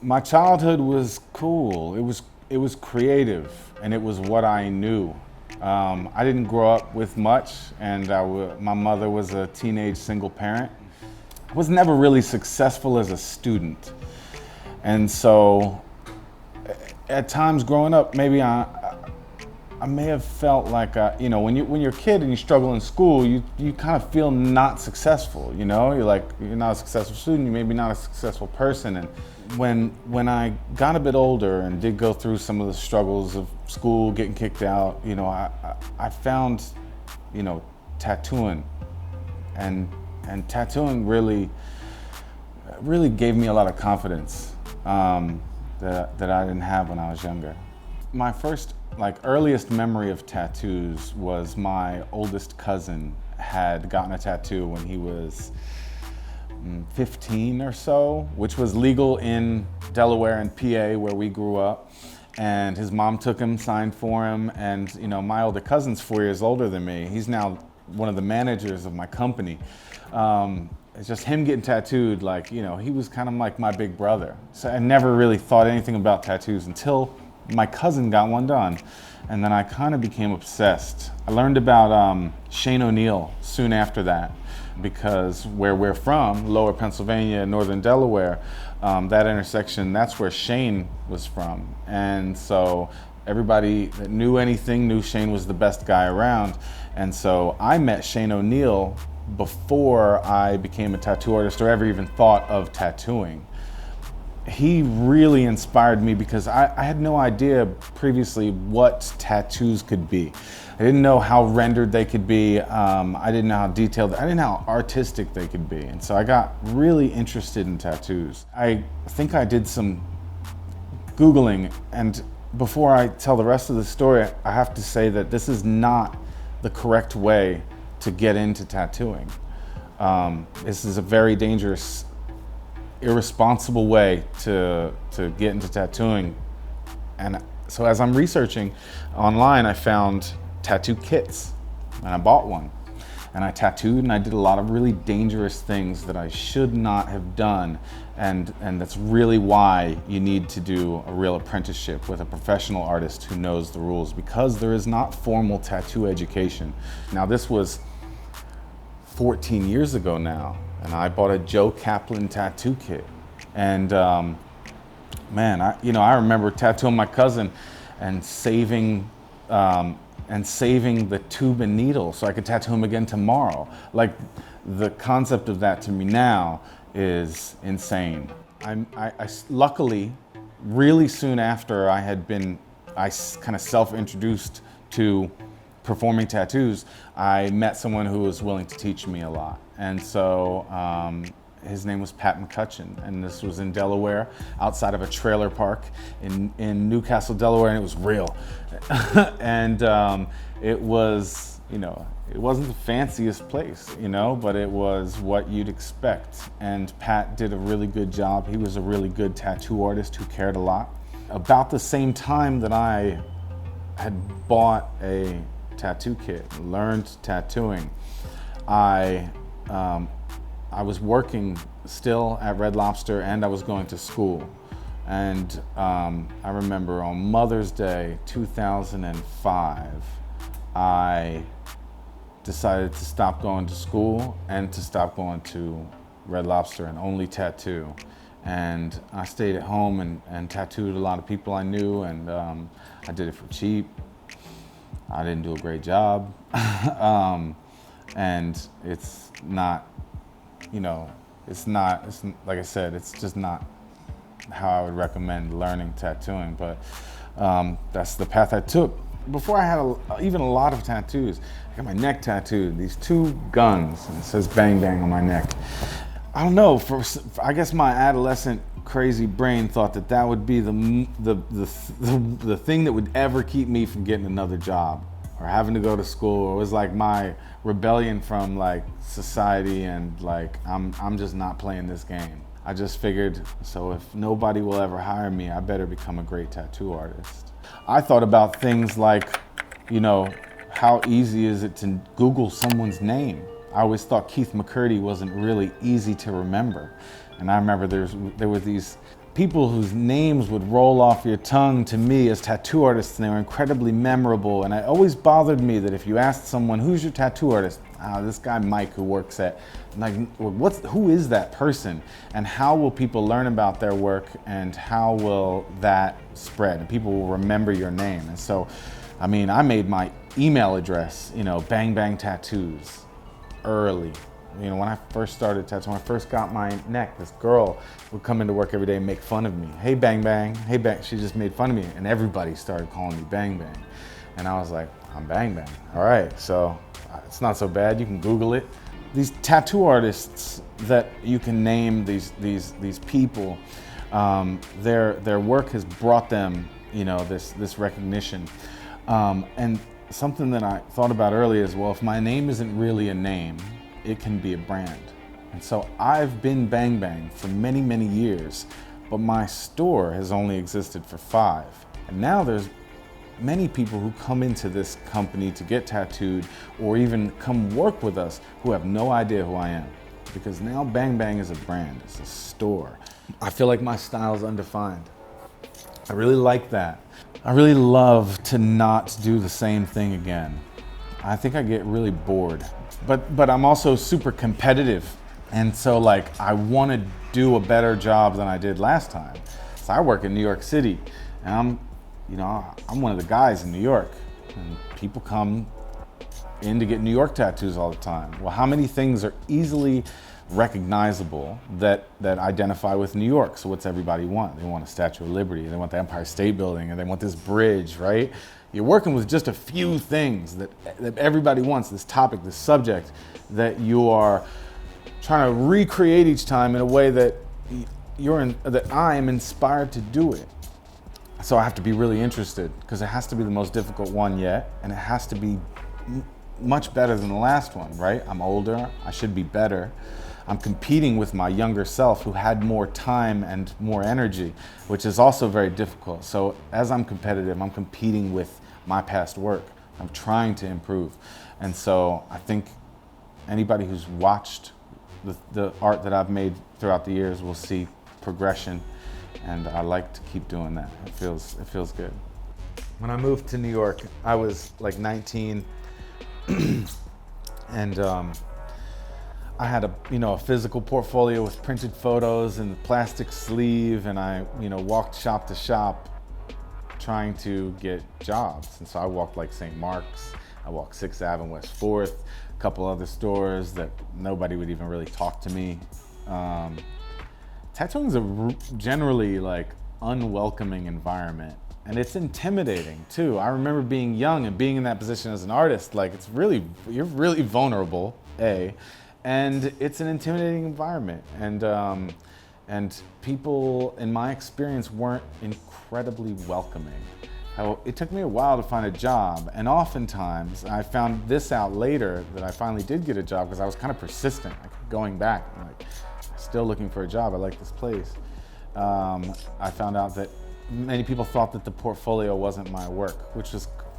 My childhood was cool. It was creative, and it was what I knew. I didn't grow up with much, and my mother was a teenage single parent. I was never really successful as a student, and so at times growing up, maybe I may have felt like, when you're a kid and you struggle in school, you kind of feel not successful. You're not a successful student. You maybe not a successful person. And when I got a bit older and did go through some of the struggles of school, getting kicked out, I found, tattooing, and tattooing really gave me a lot of confidence that I didn't have when I was younger. My first earliest memory of tattoos was my oldest cousin had gotten a tattoo when he was 15 or so, which was legal in Delaware and PA where we grew up. And his mom took him, signed for him, and my older cousin's 4 years older than me. He's now one of the managers of my company. It's just him getting tattooed, he was kind of like my big brother. So I never really thought anything about tattoos until my cousin got one done, and then I kind of became obsessed. I learned about Shane O'Neill soon after that, because where we're from, Lower Pennsylvania, Northern Delaware, that intersection, that's where Shane was from. And so everybody that knew anything knew Shane was the best guy around. And so I met Shane O'Neill before I became a tattoo artist or ever even thought of tattooing. He really inspired me because I had no idea previously what tattoos could be. I didn't know how rendered they could be. I didn't know how detailed, I didn't know how artistic they could be. And so I got really interested in tattoos. I think I did some Googling, and before I tell the rest of the story, I have to say that this is not the correct way to get into tattooing. This is a very dangerous, irresponsible way to get into tattooing. And so as I'm researching online, I found tattoo kits, and I bought one. And I tattooed, and I did a lot of really dangerous things that I should not have done. And that's really why you need to do a real apprenticeship with a professional artist who knows the rules, because there is not formal tattoo education. Now, this was 14 years ago now, and I bought a Joe Kaplan tattoo kit. And man, I remember tattooing my cousin and saving the tube and needle so I could tattoo him again tomorrow. The concept of that to me now is insane. I luckily, really soon after I kind of self-introduced to performing tattoos, I met someone who was willing to teach me a lot. And so his name was Pat McCutcheon, and this was in Delaware, outside of a trailer park in Newcastle, Delaware, and it was real. And it was, it wasn't the fanciest place, but it was what you'd expect. And Pat did a really good job. He was a really good tattoo artist who cared a lot. About the same time that I had bought a tattoo kit, learned tattooing, I was working still at Red Lobster, and I was going to school. And I remember on Mother's Day 2005, I decided to stop going to school and to stop going to Red Lobster and only tattoo. And I stayed at home and tattooed a lot of people I knew, and I did it for cheap. I didn't do a great job. And it's not, it's like I said, it's just not how I would recommend learning tattooing, but that's the path I took. Before I had even a lot of tattoos, I got my neck tattooed, these two guns, and it says bang bang on my neck. I don't know, I guess my adolescent crazy brain thought that would be the thing that would ever keep me from getting another job or having to go to school. It was like my rebellion from society, and I'm just not playing this game. I just figured, so if nobody will ever hire me, I better become a great tattoo artist. I thought about things like, how easy is it to Google someone's name? I always thought Keith McCurdy wasn't really easy to remember. And I remember there were these people whose names would roll off your tongue to me as tattoo artists, and they were incredibly memorable. And it always bothered me that if you asked someone, who's your tattoo artist? This guy Mike who works at, like, who is that person? And how will people learn about their work, and how will that spread? And people will remember your name. And so, I mean, I made my email address, Bang Bang Tattoos, early. When I first started tattooing, when I first got my neck, this girl would come into work every day and make fun of me. Hey, Bang Bang, hey, Bang. She just made fun of me, and everybody started calling me Bang Bang. And I was like, I'm Bang Bang. All right, so it's not so bad. You can Google it. These tattoo artists that you can name, these people, their work has brought them, this recognition. And something that I thought about earlier is, well, if my name isn't really a name, it can be a brand. And so I've been Bang Bang for many, many years, but my store has only existed for 5. And now there's many people who come into this company to get tattooed, or even come work with us, who have no idea who I am. Because now Bang Bang is a brand, it's a store. I feel like my style is undefined. I really like that. I really love to not do the same thing again. I think I get really bored. But I'm also super competitive. And so, like, I want to do a better job than I did last time. So I work in New York City, and I'm one of the guys in New York, and people come in to get New York tattoos all the time. Well, how many things are easily recognizable that identify with New York? So what's everybody want? They want a Statue of Liberty, they want the Empire State Building, and they want this bridge, right? You're working with just a few things that everybody wants, this topic, this subject, that you are trying to recreate each time in a way that that I am inspired to do it. So I have to be really interested, because it has to be the most difficult one yet, and it has to be much better than the last one, right? I'm older, I should be better. I'm competing with my younger self who had more time and more energy, which is also very difficult. So as I'm competitive, I'm competing with my past work. I'm trying to improve. And so I think anybody who's watched the art that I've made throughout the years will see progression, and I like to keep doing that. It feels good. When I moved to New York, I was like 19, and I had a physical portfolio with printed photos and plastic sleeve, and I walked shop to shop trying to get jobs. And so I walked like St. Mark's, I walked 6th Ave and West 4th, a couple other stores that nobody would even really talk to me. Tattooing is a generally like unwelcoming environment, and it's intimidating too. I remember being young and being in that position as an artist. Like, you're really vulnerable, and it's an intimidating environment. And people, in my experience, weren't incredibly welcoming. It took me a while to find a job, and oftentimes, I found this out later, that I finally did get a job because I was kind of persistent. I kept going back, like, still looking for a job. I like this place. I found out that many people thought that the portfolio wasn't my work,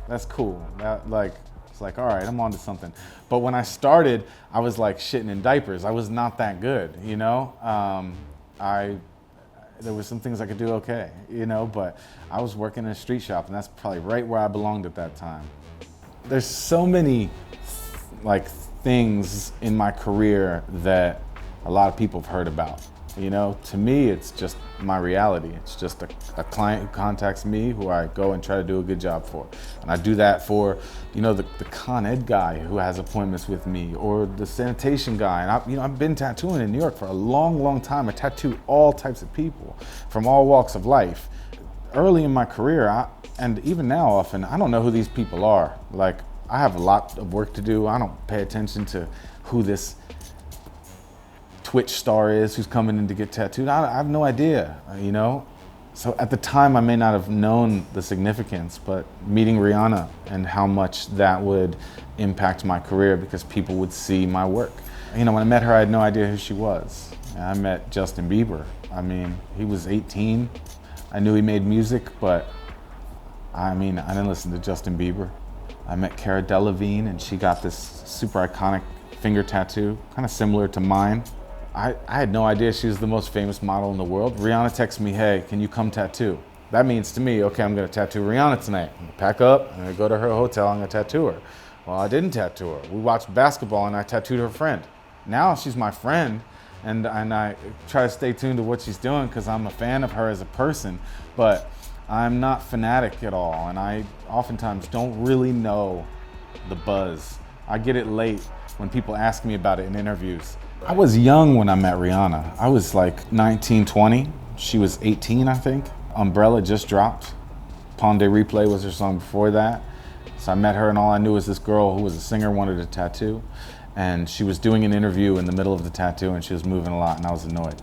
that's cool. It's like, all right, I'm on to something. But when I started, I was like shitting in diapers. I was not that good, there was some things I could do okay, but I was working in a street shop, and that's probably right where I belonged at that time. There's so many things in my career that a lot of people have heard about. To me, it's just my reality. It's just a client who contacts me, who I go and try to do a good job for. And I do that for, the Con Ed guy who has appointments with me, or the sanitation guy. And I've been tattooing in New York for a long, long time. I tattoo all types of people from all walks of life. Early in my career, and even now often, I don't know who these people are. Like, I have a lot of work to do. I don't pay attention to who this Twitch star is who's coming in to get tattooed. I have no idea, So at the time, I may not have known the significance, but meeting Rihanna and how much that would impact my career, because people would see my work. When I met her, I had no idea who she was. I met Justin Bieber. He was 18. I knew he made music, but I didn't listen to Justin Bieber. I met Cara Delevingne, and she got this super iconic finger tattoo, kind of similar to mine. I had no idea she was the most famous model in the world. Rihanna texts me, hey, can you come tattoo? That means to me, okay, I'm gonna tattoo Rihanna tonight. I'm gonna pack up, I'm gonna go to her hotel, I'm gonna tattoo her. Well, I didn't tattoo her. We watched basketball and I tattooed her friend. Now she's my friend, and I try to stay tuned to what she's doing because I'm a fan of her as a person, but I'm not fanatic at all, and I oftentimes don't really know the buzz. I get it late when people ask me about it in interviews. I was young when I met Rihanna. I was like 19, 20. She was 18, I think. Umbrella just dropped. Pon de Replay was her song before that. So I met her and all I knew was this girl who was a singer wanted a tattoo. And she was doing an interview in the middle of the tattoo and she was moving a lot and I was annoyed.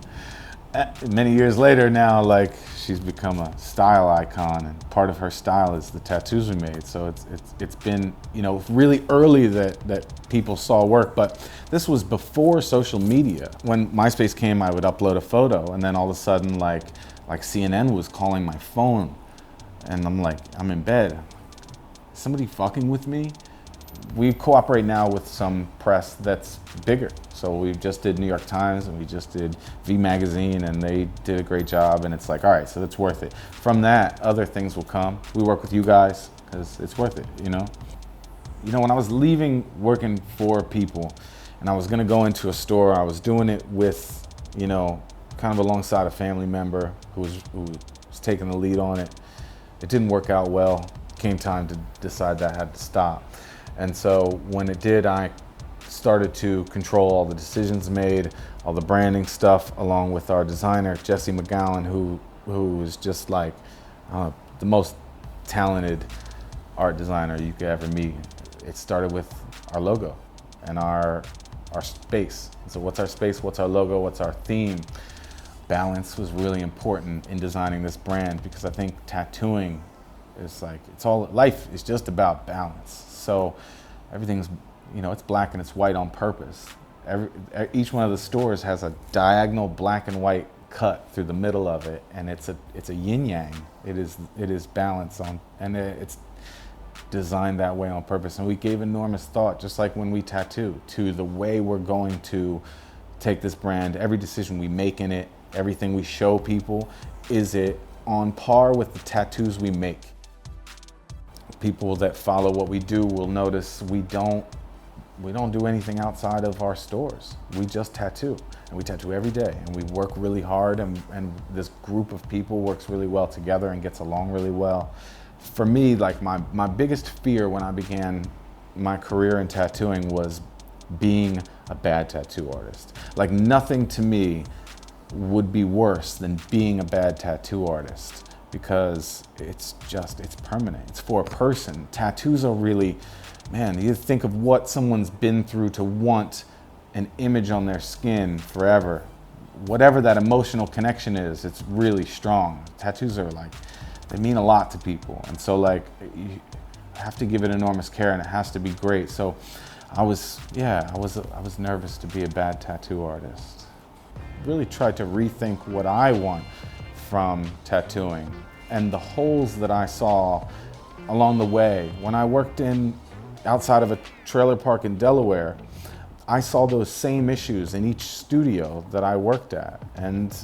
Many years later now, like, she's become a style icon and part of her style is the tattoos we made. So it's been, you know, really early that people saw work, but this was before social media. When MySpace came, I would upload a photo and then all of a sudden like CNN was calling my phone and I'm like, I'm in bed. Is somebody fucking with me? We cooperate now with some press that's bigger. So we just did New York Times and we just did V Magazine and they did a great job and it's like, all right, so that's worth it. From that, other things will come. We work with you guys because it's worth it, you know? You know, when I was leaving working for people and I was gonna go into a store, I was doing it with, you know, kind of alongside a family member who was taking the lead on it. It didn't work out well. Came time to decide that I had to stop. And so when it did, I started to control all the decisions made, all the branding stuff, along with our designer, Jesse McGowan, who is just like the most talented art designer you could ever meet. It started with our logo and our space. So what's our space, what's our logo, what's our theme? Balance was really important in designing this brand because I think tattooing is like, it's all, life is just about balance. So everything's, you know, it's black and it's white on purpose. Each one of the stores has a diagonal black and white cut through the middle of it, and it's a yin yang. It is balance on, and it's designed that way on purpose. And we gave enormous thought, just like when we tattoo, to the way we're going to take this brand. Every decision we make in it, everything we show people, is it on par with the tattoos we make? People that follow what we do will notice we don't do anything outside of our stores. We just tattoo, and we tattoo every day, and we work really hard, and this group of people works really well together and gets along really well. For me, like my biggest fear when I began my career in tattooing was being a bad tattoo artist. Like, nothing to me would be worse than being a bad tattoo artist, because it's permanent. It's for a person. Tattoos are really, man, you think of what someone's been through to want an image on their skin forever. Whatever that emotional connection is, it's really strong. Tattoos are like, they mean a lot to people. And so like, you have to give it enormous care and it has to be great. So I was nervous to be a bad tattoo artist. Really tried to rethink what I want from tattooing and the holes that I saw along the way. When I worked outside of a trailer park in Delaware, I saw those same issues in each studio that I worked at. And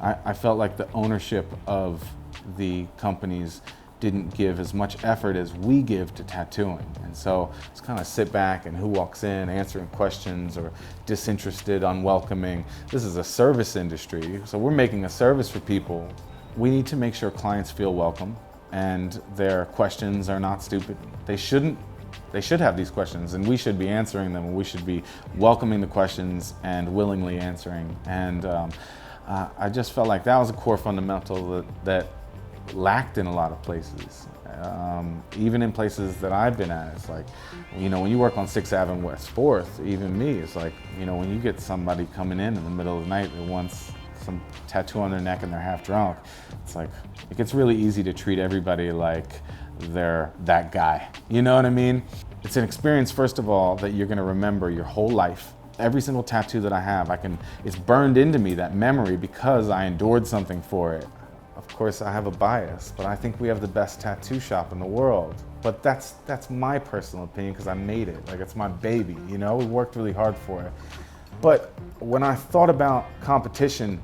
I felt like the ownership of the companies didn't give as much effort as we give to tattooing. And so it's kind of sit back and who walks in, answering questions, or disinterested, unwelcoming. This is a service industry, so we're making a service for people. We need to make sure clients feel welcome and their questions are not stupid. They should have these questions and we should be answering them, and we should be welcoming the questions and willingly answering. And I just felt like that was a core fundamental that lacked in a lot of places. Even in places that I've been at, it's like, you know, when you work on 6th Avenue West 4th, even me, it's like, you know, when you get somebody coming in the middle of the night that wants some tattoo on their neck and they're half drunk, it's like, it gets really easy to treat everybody like they're that guy. You know what I mean? It's an experience, first of all, that you're gonna remember your whole life. Every single tattoo that I have, it's burned into me, that memory, because I endured something for it. Of course, I have a bias, but I think we have the best tattoo shop in the world. But that's my personal opinion because I made it. Like, it's my baby, you know? We worked really hard for it. But when I thought about competition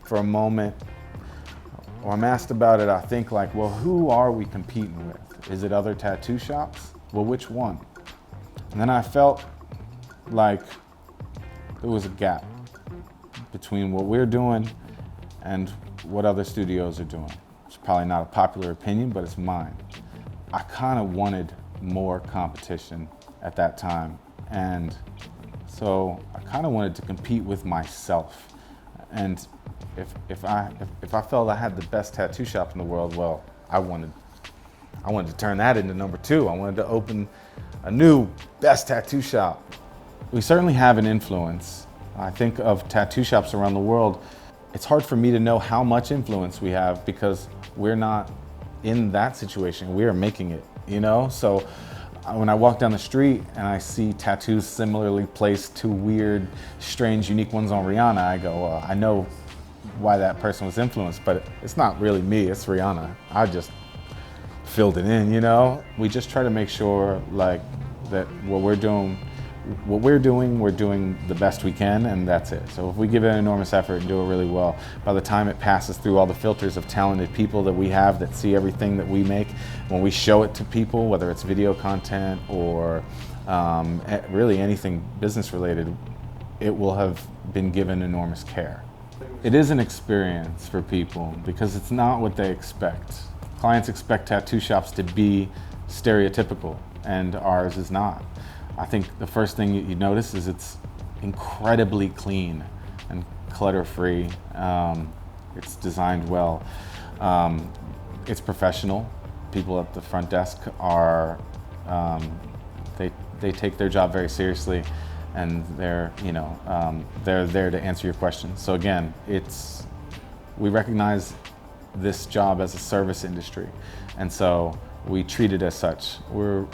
for a moment, or I'm asked about it, I think like, well, who are we competing with? Is it other tattoo shops? Well, which one? And then I felt like there was a gap between what we're doing and what other studios are doing. It's probably not a popular opinion, but it's mine. I kind of wanted more competition at that time. And so I kind of wanted to compete with myself. And if I felt I had the best tattoo shop in the world, well, I wanted to turn that into number two. I wanted to open a new best tattoo shop. We certainly have an influence. I think of tattoo shops around the world. It's hard for me to know how much influence we have because we're not in that situation. We are making it, you know? So when I walk down the street and I see tattoos similarly placed to weird, strange, unique ones on Rihanna, I go, well, I know why that person was influenced, but it's not really me, it's Rihanna. I just filled it in, you know? We just try to make sure like that we're doing the best we can, and that's it. So if we give it an enormous effort and do it really well, by the time it passes through all the filters of talented people that we have that see everything that we make, when we show it to people, whether it's video content or really anything business related, it will have been given enormous care. It is an experience for people because it's not what they expect. Clients expect tattoo shops to be stereotypical, and ours is not. I think the first thing you notice is it's incredibly clean and clutter-free. It's designed well. It's professional. People at the front desk are, they take their job very seriously, and they're there to answer your questions. So again, we recognize this job as a service industry, and so we treat it as such. I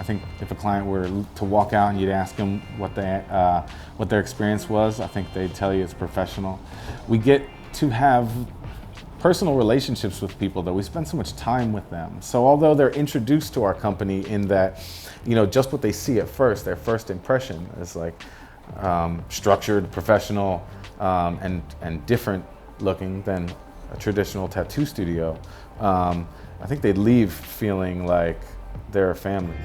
think if a client were to walk out and you'd ask them what their experience was, I think they'd tell you it's professional. We get to have personal relationships with people that we spend so much time with them. So although they're introduced to our company in that, just what they see at first, their first impression is like structured, professional, and different looking than a traditional tattoo studio. I think they'd leave feeling like they're a family.